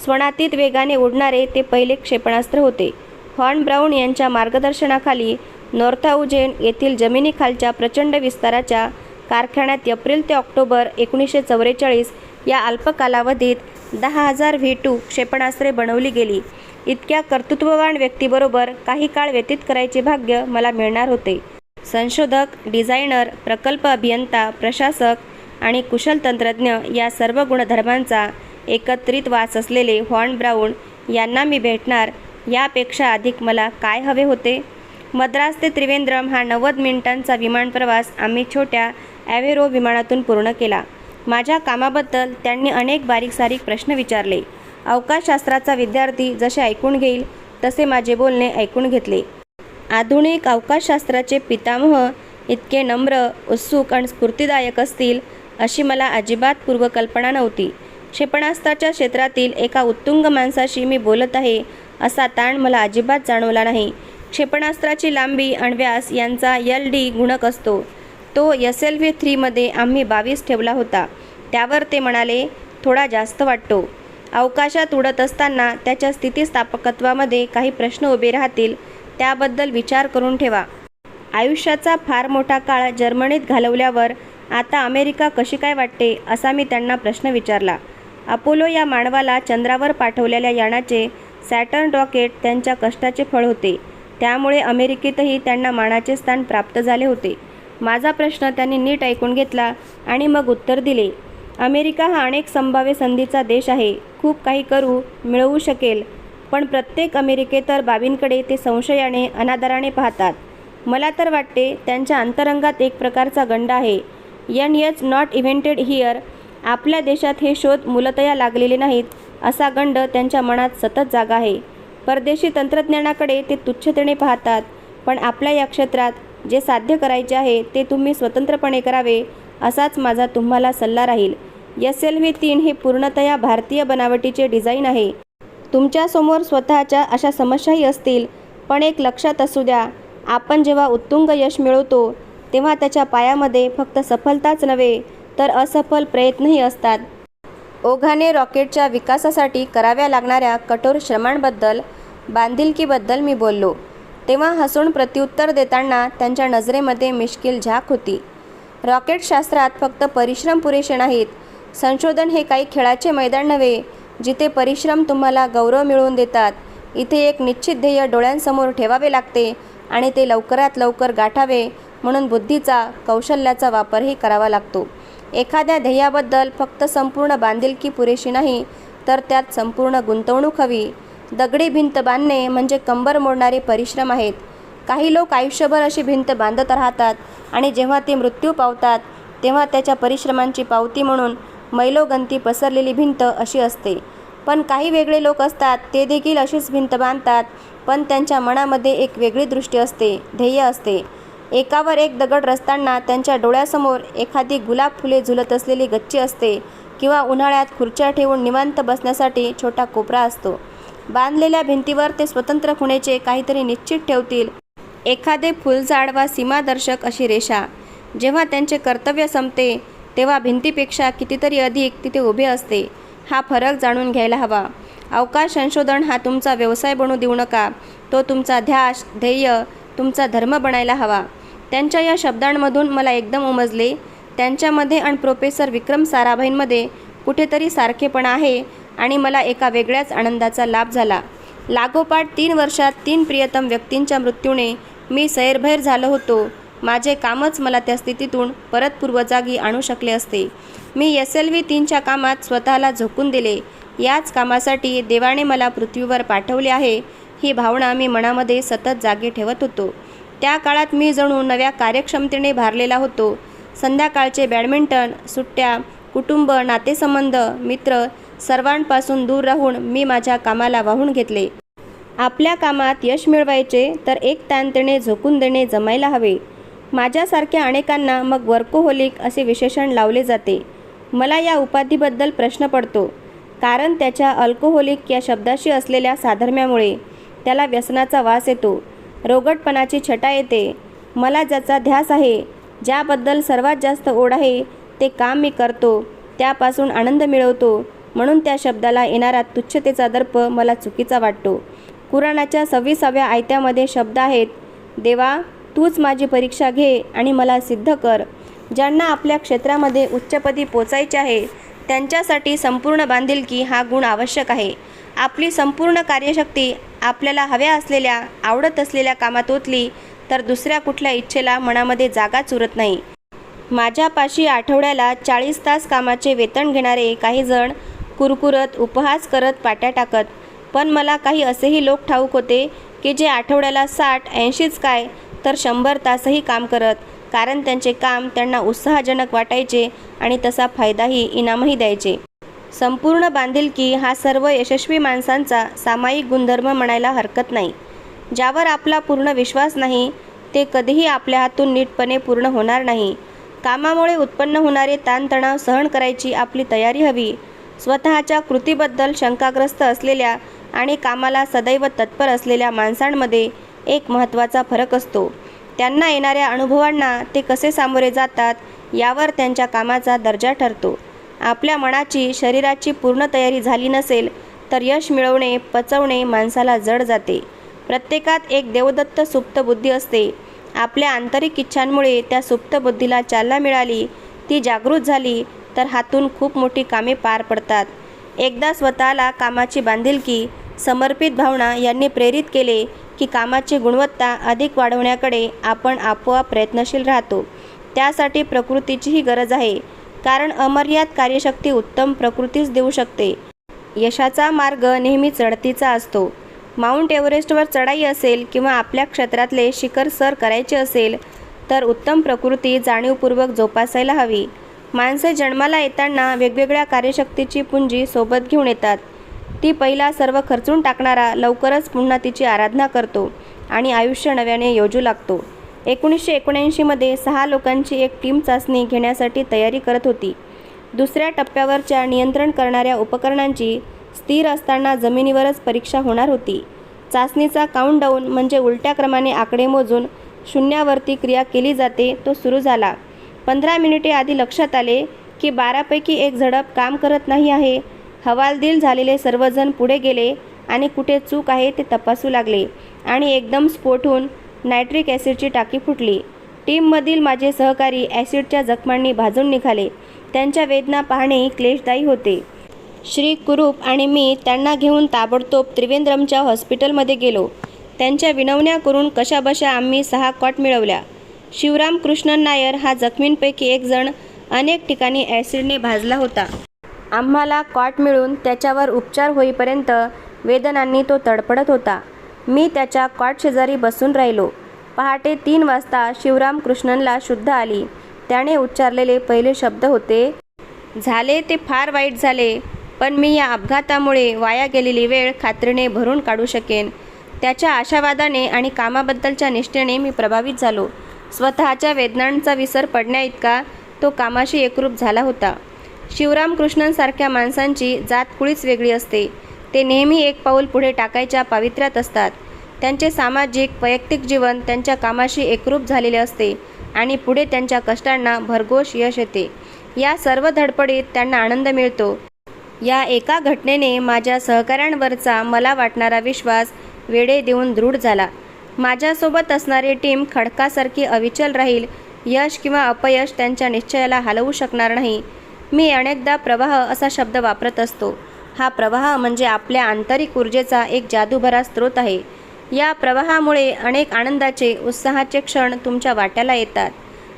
स्वनातीत वेगाने उडणारे ते पहिले क्षेपणास्त्र होते. व्हॉन ब्राऊन यांच्या मार्गदर्शनाखाली नॉर्थहाउजेन येथील जमिनीखालच्या प्रचंड विस्ताराच्या कारखान्यात एप्रिल ते ऑक्टोबर 1944 या अल्प कालावधीत 10,000 V2 क्षेपणास्त्रे बनवली गेली. इतक्या कर्तृत्ववान व्यक्तीबरोबर काही काळ व्यतीत करायचे भाग्य मला मिळणार होते. संशोधक, डिझायनर, प्रकल्प अभियंता, प्रशासक आणि कुशल तंत्रज्ञ या सर्व गुणधर्मांचा एकत्रित वास असलेले व्हॉन ब्राऊन यांना मी भेटणार यापेक्षा अधिक मला काय हवे होते. मद्रास ते त्रिवेंद्रम हा 90 मिनिटांचा विमानप्रवास आम्ही छोट्या ॲव्हेरो विमानातून पूर्ण केला. माझ्या कामाबद्दल त्यांनी अनेक बारीकसारीक प्रश्न विचारले. अवकाशशास्त्राचा विद्यार्थी जसे ऐकून घेईल तसे माझे बोलणे ऐकून घेतले. आधुनिक अवकाशशास्त्राचे पितामह इतके नम्र, उत्सुक आणि स्फूर्तिदायक असतील अशी मला अजिबात पूर्वकल्पना नव्हती. क्षेपणास्त्राच्या क्षेत्रातील एका उत्तुंग माणसाशी मी बोलत आहे असा ताण मला अजिबात जाणवला नाही. क्षेपणास्त्राची लांबी आणि व्यास यांचा LD गुणक असतो. तो SLV-3 मध्ये आम्ही 22 ठेवला होता. त्यावर ते म्हणाले, थोडा जास्त वाटतो. अवकाशात उडत असताना त्याच्या स्थितिस्थापकत्वामध्ये काही प्रश्न उभे राहतील, त्याबद्दल विचार करून ठेवा. आयुष्याचा फार मोठा काळ जर्मनीत घालवल्यावर आता अमेरिका कशी काय वाटते असा मी त्यांना प्रश्न विचारला. अपोलो या मानवाला चंद्रावर पाठवलेल्या यानाचे सॅटर्न रॉकेट त्यांच्या कष्टाचे फळ होते. त्यामुळे अमेरिकेतही त्यांना मानाचे स्थान प्राप्त झाले होते. माझा प्रश्न त्यांनी नीट ऐकून घेतला आणि मग उत्तर दिले. अमेरिका हा अनेक संभाव्य संधीचा देश आहे. खूप काही मिळवू शकेल, पण प्रत्येक अमेरिकेतर बाबींकडे ते संशयाने, अनादराने पाहतात. मला तर वाटते त्यांच्या अंतरंगात एक प्रकारचा गंड आहे. NH नॉट इव्हेंटेड हिअर, आपल्या देशात हे शोध मूलतया लागलेले नाहीत असा गंड त्यांच्या मनात सतत जागा आहे. परदेशी तंत्रज्ञानाकडे ते तुच्छतेने पाहतात, पण आपल्या या क्षेत्रात जे साध्य करायचे आहे ते तुम्ही स्वतंत्रपणे करावे असाच माझा तुम्हाला सल्ला राहील. SLV-3 हे पूर्णतया भारतीय बनावटीचे डिझाईन आहे. तुमच्यासमोर स्वतःच्या अशा समस्याही असतील, पण एक लक्षात असू द्या, आपण जेव्हा उत्तुंग यश मिळवतो तेव्हा त्याच्या पायामध्ये फक्त सफलताच नव्हे तर असफल प्रयत्नही असतात. ओघाने रॉकेटच्या विकासासाठी कराव्या लागणाऱ्या कठोर श्रमांबद्दल, बांधिलकीबद्दल मी बोललो. तेव्हा हसून प्रत्युत्तर देताना त्यांच्या नजरेमध्ये मिश्किल झाक होती. रॉकेटशास्त्रात फक्त परिश्रम पुरेसे नाहीत. संशोधन हे काही खेळाचे मैदान नव्हे जिथे परिश्रम तुम्हाला गौरव मिळवून देतात. इथे एक निश्चित ध्येय डोळ्यांसमोर ठेवावे लागते आणि ते लवकरात लवकर गाठावे म्हणून बुद्धीचा, कौशल्याचा वापरही करावा लागतो. एखाद्या ध्येयाबद्दल फक्त संपूर्ण बांधिलकी पुरेशी नाही, तर त्यात संपूर्ण गुंतवणूक हवी. दगडी भिंत बांधणे म्हणजे कंबर मोडणारे परिश्रम आहेत. काही लोक आयुष्यभर अशी भिंत बांधत राहतात आणि जेव्हा ते मृत्यू पावतात तेव्हा त्याच्या परिश्रमांची पावती म्हणून मैलोगंती पसरलेली भिंत अशी असते. पण काही वेगळे लोक असतात, ते देखील अशीच भिंत बांधतात, पण त्यांच्या मनामध्ये एक वेगळी दृष्टी असते, ध्येय असते. एकावर एक दगड रचताना त्यांच्या डोळ्यासमोर एखादी गुलाब फुले झुलत असलेली गच्ची असते किंवा उन्हाळ्यात खुर्च्या ठेवून निवांत बसण्यासाठी छोटा कोपरा असतो. बांधलेल्या भिंतीवर ते स्वतंत्र खुणेचे काहीतरी निश्चित ठेवतील, एखादे फुलझाड वा सीमादर्शक अशी रेषा. जेव्हा त्यांचे कर्तव्य संपते तेव्हा भिंतीपेक्षा कितीतरी अधिक तिथे उभे असते. हा फरक जाणून घ्यायला हवा. अवकाश संशोधन हा तुमचा व्यवसाय बनू देऊ नका. तो तुमचा ध्यास, ध्येय, तुमचा धर्म बनायला हवा. त्यांच्या या शब्दांमधून मला एकदम उमजले, त्यांच्यामध्ये आणि प्रोफेसर विक्रम साराभाईंमध्ये कुठेतरी सारखेपणा आहे आणि मला एका वेगळ्याच आनंदाचा लाभ झाला. लागोपाठ 3 वर्षात 3 प्रियतम व्यक्तींच्या मृत्यूने मी सैरभैर झालो होतो. माझे कामच मला त्या स्थितीतून परत पूर्वजागी आणू शकले असते. मी SLV-3च्या कामात स्वतःला झोकून दिले. याच कामासाठी देवाने मला पृथ्वीवर पाठवले आहे ही भावना मी मनामध्ये सतत जागी ठेवत होतो. त्या काळात मी जणू नव्या कार्यक्षमतेने भारलेला होतो. संध्याकाळचे बॅडमिंटन, सुट्ट्या, कुटुंब, नातेसंबंध, मित्र सर्वांपासून दूर राहून मी माझ्या कामाला वाहून घेतले. आपल्या कामात यश मिळवायचे तर एक ताणतेने झोकून देणे जमायला हवे. माझ्यासारख्या अनेकांना मग वर्कोहोलिक असे विशेषण लावले जाते. मला या उपाधीबद्दल प्रश्न पडतो, कारण त्याच्या अल्कोहोलिक या शब्दाशी असलेल्या साधर्म्यामुळे. त्याला व्यसनाचा वास येतो, रोगटपणाची छटा येते. मला ज्याचा ध्यास आहे, ज्याबद्दल सर्वात जास्त ओढ आहे, ते काम मी करतो, त्यापासून आनंद मिळवतो, म्हणून त्या शब्दाला येणारा तुच्छतेचा दर्प मला चुकीचा वाटतो. कुराणाच्या 26व्या आयत्यामध्ये शब्द आहेत, देवा तूच माझी परीक्षा घे आणि मला सिद्ध कर. ज्यांना आपल्या क्षेत्रामध्ये उच्चपदी पोचायचे आहे त्यांच्यासाठी संपूर्ण बांधिलकी हा गुण आवश्यक आहे. आपली संपूर्ण कार्यशक्ती आपल्याला हव्या असलेल्या आवडत असलेल्या कामात ओतली तर दुसऱ्या कुठल्या इच्छेला मनामध्ये जागाच उरत नाही. माझ्यापाशी आठवड्याला 40 तास कामाचे वेतन घेणारे काही जण कुरकुरत उपहास करत पाट्या टाकत, पण मला काही असेही लोक ठाऊक होते की जे आठवड्याला 60-80च काय तर 100 तासही काम करत, कारण त्यांचे काम त्यांना उत्साहजनक वाटायचे आणि तसा फायदाही इनामही द्यायचे. संपूर्ण बांधिलकी हा सर्व यशस्वी माणसांचा सामायिक गुणधर्म म्हणायला हरकत नाही. ज्यावर आपला पूर्ण विश्वास नाही ते कधीही आपल्या हातून नीटपणे पूर्ण होणार नाही. कामामुळे उत्पन्न होणारे ताणतणाव सहन करायची आपली तयारी हवी. स्वतःच्या कृतीबद्दल शंकाग्रस्त असलेल्या आणि कामाला सदैव तत्पर असलेल्या माणसांमध्ये एक महत्त्वाचा फरक असतो. त्यांना येणाऱ्या अनुभवांना ते कसे सामोरे जातात यावर त्यांच्या कामाचा दर्जा ठरतो. आपल्या मनाची शरीराची पूर्ण तयारी झाली नसेल तर यश मिळवणे पचवणे माणसाला जड जाते. प्रत्येकात एक देवदत्त सुप्त बुद्धी असते. आपल्या आंतरिक इच्छांमुळे त्या सुप्त बुद्धीला चालना मिळाली, ती जागृत झाली तर हातून खूप मोठी कामे पार पडतात. एकदा स्वतःला कामाची बांधिलकी समर्पित भावना यांनी प्रेरित केले की कामाची गुणवत्ता अधिक वाढवण्याकडे आपण आपोआप प्रयत्नशील राहतो. त्यासाठी प्रकृतीचीही गरज आहे, कारण अमर्याद कार्यशक्ती उत्तम प्रकृतीच देऊ शकते. यशाचा मार्ग नेहमी चढतीचा असतो. माउंट एव्हरेस्टवर चढाई असेल किंवा आपल्या क्षेत्रातले शिखर सर करायचे असेल तर उत्तम प्रकृती जाणीवपूर्वक जोपासायला हवी. माणसे जन्माला येताना वेगवेगळ्या कार्यशक्तीची पुंजी सोबत घेऊन येतात. ती पहिला सर्व खर्चून टाकणारा लवकरच पुन्हा तिची आराधना करतो आणि आयुष्य नव्याने योजू लागतो. 1979मध्ये 6 लोकांची एक टीम चाचणी घेण्यासाठी तयारी करत होती. दुसऱ्या टप्प्यावरच्या नियंत्रण करणाऱ्या उपकरणांची स्थिर असताना जमिनीवरच परीक्षा होणार होती. चाचणीचा काउंटडाऊन म्हणजे उलट्या क्रमाने आकडे मोजून शून्यावरती क्रिया केली जाते तो सुरू झाला. 15 मिनिटे आधी लक्षात आले की 12 पैकी 1 झडप काम करत नाही आहे. हवालदिल झालेले सर्वजण पुढे गेले आणि कुठे चूक आहे ते तपासू लागले आणि एकदम स्फोट होऊन नायट्रिक ॲसिडची टाकी फुटली. टीममधील माझे सहकारी ॲसिडच्या जखमांनी भाजून निघाले. त्यांच्या वेदना पाहणेही क्लेशदायी होते. श्री कुरूप आणि मी त्यांना घेऊन ताबडतोब त्रिवेंद्रमच्या हॉस्पिटलमध्ये गेलो. त्यांच्या विनवण्या करून कशाबशा आम्ही 6 कॉट मिळवल्या. शिवराम कृष्णन नायर हा जखमींपैकी एक जण अनेक ठिकाणी ॲसिडने भाजला होता. आम्हाला कॉट मिळून त्याच्यावर उपचार होईपर्यंत वेदनांनी तो तडफडत होता. मी त्याच्या कॉट शेजारी बसून राहिलो. पहाटे 3 वाजता शिवराम कृष्णनला शुद्ध आली. त्याने उच्चारलेले पहिले शब्द होते, झाले ते फार वाईट झाले, पण मी या अपघातामुळे वाया गेलेली वेळ खात्रीने भरून काढू शकेन. त्याच्या आशावादाने आणि कामाबद्दलच्या निष्ठेने मी प्रभावित झालो. स्वतःच्या वेदनांचा विसर पडण्याइतका तो कामाशी एकरूप झाला होता. शिवराम कृष्णनसारख्या माणसांची जात कुळीच वेगळी असते. ते नेहमी एक पाऊल पुढे टाकायच्या पावित्र्यात असतात. त्यांचे सामाजिक वैयक्तिक जीवन त्यांच्या कामाशी एकरूप झालेले असते आणि पुढे त्यांच्या कष्टांना भरघोस यश येते. या सर्व धडपडीत त्यांना आनंद मिळतो. या एका घटनेने माझ्या सहकाऱ्यांवरचा मला वाटणारा विश्वास वेढे देऊन दृढ झाला. माझ्यासोबत असणारी टीम खडकासारखी अविचल राहील. यश किंवा अपयश त्यांच्या निश्चयाला हलवू शकणार नाही. मी अनेकदा प्रवाह असा शब्द वापरत असतो. हा प्रवाह म्हणजे आपल्या आंतरिक ऊर्जेचा एक जादूभरा स्रोत आहे. या प्रवाहामुळे अनेक आनंदाचे उत्साहाचे क्षण तुमच्या वाट्याला येतात.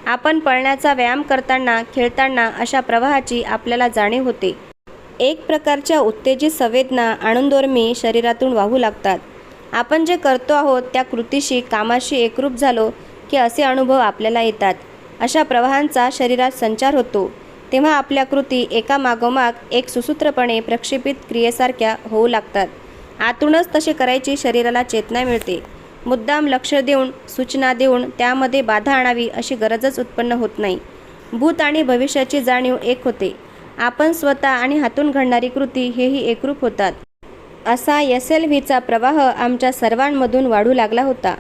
आपण पळण्याचा व्यायाम करताना खेळताना अशा प्रवाहाची आपल्याला जाणीव होते. एक प्रकारच्या उत्तेजित संवेदना आनंदोर्मी शरीरातून वाहू लागतात. आपण जे करतो आहोत त्या कृतीशी कामाशी एकरूप झालो की असे अनुभव आपल्याला येतात. अशा प्रवाहांचा शरीरात संचार होतो तेव्हा आपल्या कृती एकामागोमाग एक सुसूत्रपणे प्रक्षेपित क्रियेसारख्या होऊ लागतात. आतूनच तसे करायची शरीराला चेतना मिळते. मुद्दाम लक्ष देऊन सूचना देऊन त्यामध्ये बाधा आणावी अशी गरजच उत्पन्न होत नाही. भूत आणि भविष्याची जाणीव एक होते. आपण स्वतः आणि हातून घडणारी कृती हेही एकरूप होतात. असा SLVचा प्रवाह आमच्या सर्वांमधून वाढू लागला होता.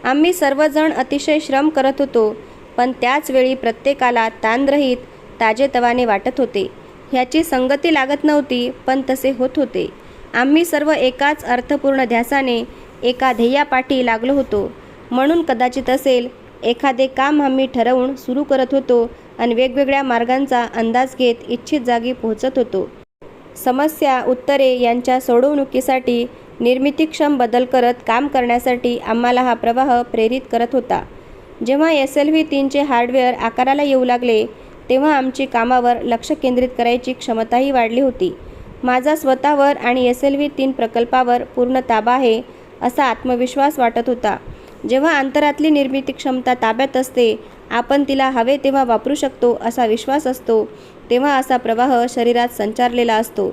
आम्ही सर्वजण अतिशय श्रम करत होतो, पण त्याचवेळी प्रत्येकाला ताणरहित ताजेतवाने वाटत होते. ह्याची संगती लागत नव्हती, पण तसे होत होते. आम्ही सर्व एकाच अर्थपूर्ण ध्यासाने एका ध्येयापाठी लागलो होतो. म्हणून कदाचित असेल, एखादे काम आम्ही ठरवून सुरू करत होतो आणि वेगवेगळ्या मार्गांचा अंदाज घेत इच्छित जागी पोहोचत होतो. समस्या, उत्तरे यांच्या सोडवणुकीसाठी निर्मितीक्षम बदल करत काम करण्यासाठी आम्हाला हा प्रवाह प्रेरित करत होता. जेव्हा SLV-3चे हार्डवेअर आकाराला येऊ लागले, तेव्हा आमची कामावर लक्ष केंद्रित करायची क्षमताही वाढली होती. माझा स्वतःवर आणि SLV-3 प्रकल्पावर पूर्ण ताबा आहे असा आत्मविश्वास वाटत होता. जेव्हा अंतरातली निर्मिती क्षमता ताब्यात असते, आपण तिला हवे तेव्हा वापरू शकतो असा विश्वास असतो, तेव्हा असा प्रवाह शरीरात संचारलेला असतो.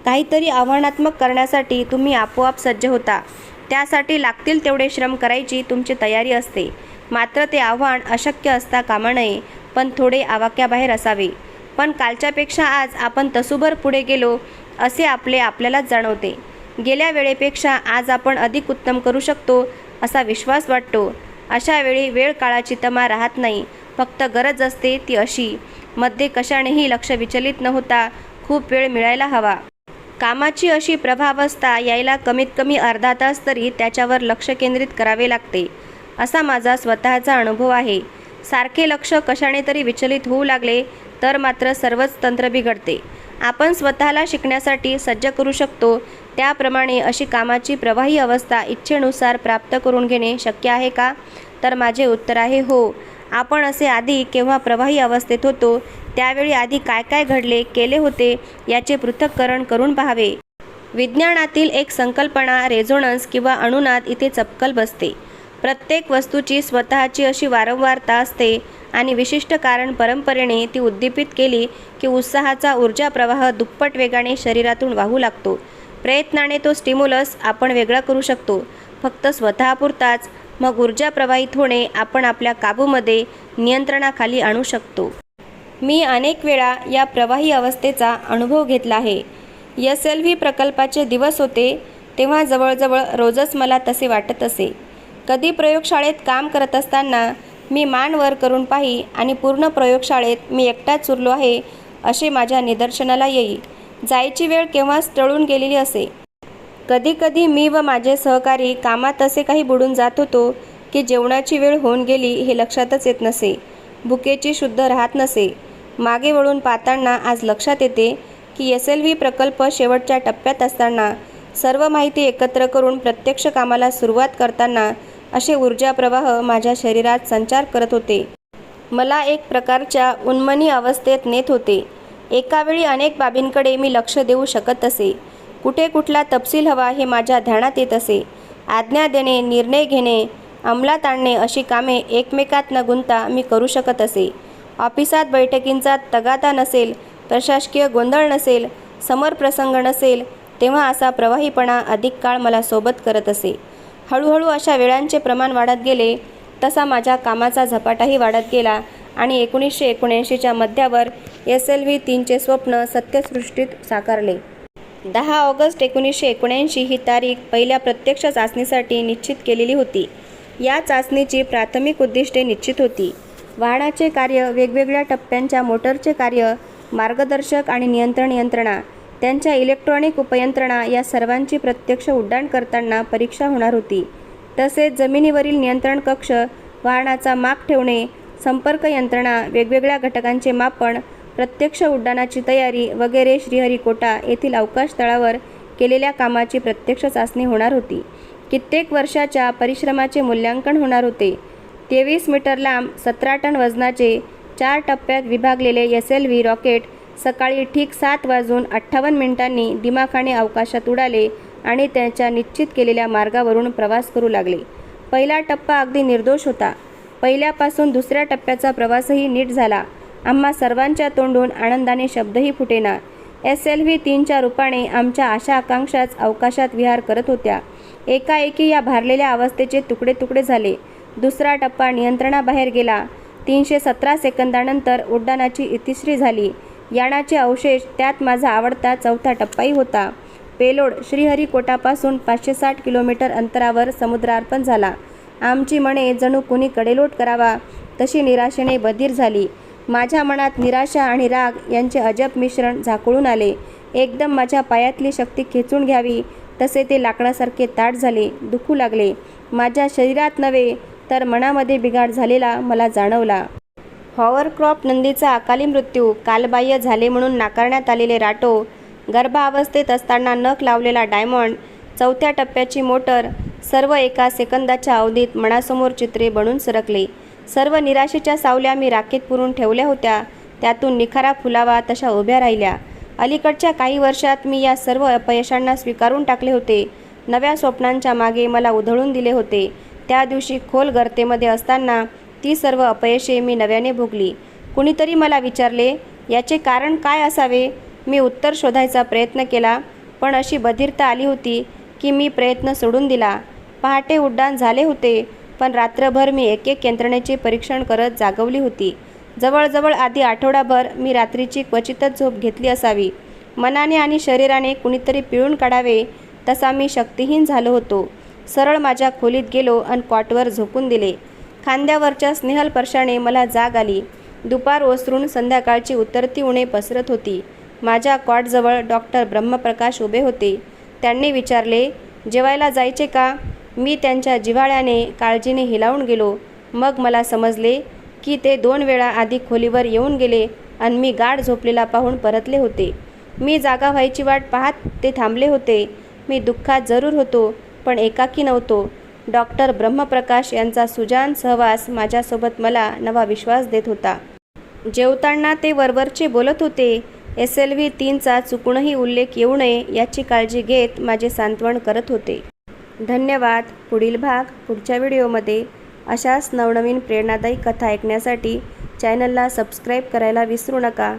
काहीतरी आव्हानात्मक करण्यासाठी तुम्ही आपोआप सज्ज होता. त्यासाठी लागतील तेवढे श्रम करायची तुमची तयारी असते. मात्र ते आव्हान अशक्य असता कामा नये, पण थोडे आवाक्याबाहेर असावे. पण कालच्यापेक्षा आज आपण तसूभर पुढे गेलो असे आपल्यालाच जाणवते. गेल्या वेळेपेक्षा आज आपण अधिक उत्तम करू शकतो असा विश्वास वाटतो. अशा वेळी वेळ काळाची तमा राहत नाही, फक्त गरज असते ती अशी, मध्ये कशानेही लक्ष विचलित न होता खूप वेळ मिळायला हवा. कामाची अशी प्रभावस्था यायला कमीत कमी अर्धा तास तरी त्याच्यावर लक्ष केंद्रित करावे लागते, असा माझा स्वतःचा अनुभव आहे. सारखे लक्ष कशाने तरी विचलित होऊ लागले तर मात्र सर्वच तंत्र बिघडते. आपण स्वतःला शिकण्यासाठी सज्ज करू शकतो, त्याप्रमाणे अशी कामाची प्रवाही अवस्था इच्छेनुसार प्राप्त करून घेणे शक्य आहे का? तर माझे उत्तर आहे हो. आपण असे आधी केव्हा प्रवाही अवस्थेत होतो, त्यावेळी आधी काय काय घडले केले होते याचे पृथक्करण करून पाहावे. विज्ञानातील एक संकल्पना रेझोनन्स किंवा अनुनाद इथे चपकल बसते. प्रत्येक वस्तूची स्वतःची अशी वारंवारता असते आणि विशिष्ट कारण परंपरेने ती उद्दीपित केली की उत्साहाचा ऊर्जा प्रवाह दुप्पट वेगाने शरीरातून वाहू लागतो. प्रयत्नाने तो स्टिम्युलस आपण वेगळा करू शकतो, फक्त स्वतःपुरताच. मग ऊर्जा प्रवाहित होणे आपण आपल्या काबूमध्ये, नियंत्रणाखाली आणू शकतो. मी अनेक वेळा या प्रवाही अवस्थेचा अनुभव घेतला आहे. SLV प्रकल्पाचे दिवस होते तेव्हा जवळजवळ रोजच मला तसे वाटत असे. कधी प्रयोगशाळेत काम करत असताना मी मान वर करून पाही आणि पूर्ण प्रयोगशाळेत मी एकटाच उरलो आहे असे माझ्या निदर्शनाला येई. जायची वेळ केव्हाच टळून गेलेली असे. कधीकधी मी व माझे सहकारी कामात असे काही बुडून जात होतो की जेवणाची वेळ होऊन गेली हे लक्षातच येत नसे. भुकेची शुद्ध राहत नसे. मागे वळून पाहताना आज लक्षात येते की SLV प्रकल्प शेवटच्या टप्प्यात असताना, सर्व माहिती एकत्र करून प्रत्यक्ष कामाला सुरुवात करताना असे ऊर्जा प्रवाह माझ्या शरीरात संचार करत होते. मला एक प्रकारच्या उन्मनी अवस्थेत नेत होते. एकावेळी अनेक बाबींकडे मी लक्ष देऊ शकत असे. कुठे कुठला तपशील हवा हे माझ्या ध्यानात येत असे. आज्ञा देणे, निर्णय घेणे, अंमलात आणणे अशी कामे एकमेकात न गुंता मी करू शकत असे. ऑफिसात बैठकींचा तगादा नसेल, प्रशासकीय गोंधळ नसेल, समर प्रसंग नसेल, तेव्हा असा प्रवाहीपणा अधिक काळ मला सोबत करत असे. हळूहळू अशा वेळांचे प्रमाण वाढत गेले तसा माझ्या कामाचा झपाटाही वाढत गेला आणि 1979च्या मध्यावर SLV-3चे स्वप्न सत्यसृष्टीत साकारले. 10 ऑगस्ट 1979 ही तारीख पहिल्या प्रत्यक्ष चाचणीसाठी निश्चित केलेली होती. या चाचणीची प्राथमिक उद्दिष्टे निश्चित होती. वाहनाचे कार्य, वेगवेगळ्या टप्प्यांच्या मोटरचे कार्य, मार्गदर्शक आणि नियंत्रण यंत्रणा, त्यांच्या इलेक्ट्रॉनिक उपयंत्रणा या सर्वांची प्रत्यक्ष उड्डाण करताना परीक्षा होणार होती. तसेच जमिनीवरील नियंत्रण कक्ष, वाहनाचा माग ठेवणे, संपर्क यंत्रणा, वेगवेगळ्या घटकांचे मापन, प्रत्यक्ष उड्डाणाची तयारी वगैरे श्रीहरिकोटा येथील अवकाश तळावर केलेल्या कामाची प्रत्यक्ष चाचणी होणार होती. कित्येक वर्षाच्या परिश्रमाचे मूल्यांकन होणार होते. 23 मीटर लांब 17 टन वजनाचे 4 टप्प्यात विभागलेले SLV रॉकेट सकाळी ठीक 7:58 दिमाखाने अवकाशात उडाले आणि त्याच्या निश्चित केलेल्या मार्गावरून प्रवास करू लागले. पहिला टप्पा अगदी निर्दोष होता. पहिल्यापासून दुसऱ्या टप्प्याचा प्रवासही नीट झाला. आम्हा सर्वांच्या तोंडून आनंदाने शब्दही फुटेना. SLV-3च्या रूपाने आमच्या आशा आकांक्षाच अवकाशात विहार करत होत्या. एकाएकी या भारलेल्या अवस्थेचे तुकडे तुकडे झाले. दुसरा टप्पा नियंत्रणाबाहेर गेला. 317 सेकंदानंतर उड्डाणाची इतिश्री झाली. यानाचे अवशेष, त्यात माझा आवडता चौथा टप्पाही होता. पेलोड श्रीहरिकोटापासून 560 किलोमीटर अंतरावर समुद्रार्पण झाला. आमची मने जणू कुणी कडेलोट करावा तशी निराशेने बधीर झाली. माझ्या मनात निराशा आणि राग यांचे अजब मिश्रण झाकोळून आले. एकदम माझ्या पायातली शक्ती खेचून घ्यावी तसे ते लाकडासारखे ताठ झाले, दुखू लागले. माझ्या शरीरात नव्हे तर मनामध्ये बिघाड झालेला मला जाणवला. हॉवरक्रॉफ्ट नंदीचा अकाली मृत्यू, कालबाह्य झाले म्हणून नाकारण्यात आलेले राटो, गर्भावस्थेत असताना नख लावलेला डायमंड, 4थ्या टप्प्याची मोटर, सर्व एका सेकंदाच्या अवधीत मनासमोर चित्रे बनून सरकले. सर्व निराशेच्या सावल्या मी राखेत पुरून ठेवल्या होत्या, त्यातून निखारा फुलावा तशा उभ्या राहिल्या. अलीकडच्या काही वर्षात मी या सर्व अपयशांना स्वीकारून टाकले होते. नव्या स्वप्नांच्या मागे मला उधळून दिले होते. त्या दिवशी खोल गर्तेमध्ये असताना ती सर्व अपयशे मी नव्याने भोगली. कुणीतरी मला विचारले, याचे कारण काय असावे? मी उत्तर शोधायचा प्रयत्न केला, पण अशी बधिरता आली होती की मी प्रयत्न सोडून दिला. पहाटे उड्डाण झाले होते, पण रात्रभर मी एक यंत्रणेचे परीक्षण करत जागवली होती. जवळजवळ आधी आठवडाभर मी रात्रीची क्वचितच झोप घेतली असावी. मनाने आणि शरीराने कुणीतरी पिळून काढावे तसा मी शक्तिहीन झालो होतो. सरळ माझ्या खोलीत गेलो आणि कॉटवर झोपून दिले. खांद्यावरच्या स्नेहल स्पर्शाने मला जाग आली. दुपार ओसरून संध्याकाळची उतरती उणे पसरत होती. माझ्या कॉटजवळ डॉक्टर ब्रह्मप्रकाश उभे होते. त्यांनी विचारले, जेवायला जायचे का? मी त्यांच्या जिव्हाळ्याने काळजीने हिलावून गेलो. मग मला समजले की ते 2 वेळा आधी खोलीवर येऊन गेले आणि मी गाढ झोपलेला पाहून परतले होते. मी जागा व्हायची वाट पाहत ते थांबले होते. मी दुःखात जरूर होतो, पण एकाकी नव्हतो. डॉक्टर ब्रह्मप्रकाश यांचा सुजान सहवास माझ्यासोबत मला नवा विश्वास देत होता. जेवताना ते वरवरचे बोलत होते. SLV 3चा चुकूनही उल्लेख येऊ नये याची काळजी घेत माझे सांत्वन करत होते. धन्यवाद. पुढील भाग पुढच्या व्हिडिओमध्ये. अशाच नवनवीन प्रेरणादायी कथा ऐकण्यासाठी चॅनलला सबस्क्राईब करायला विसरू नका.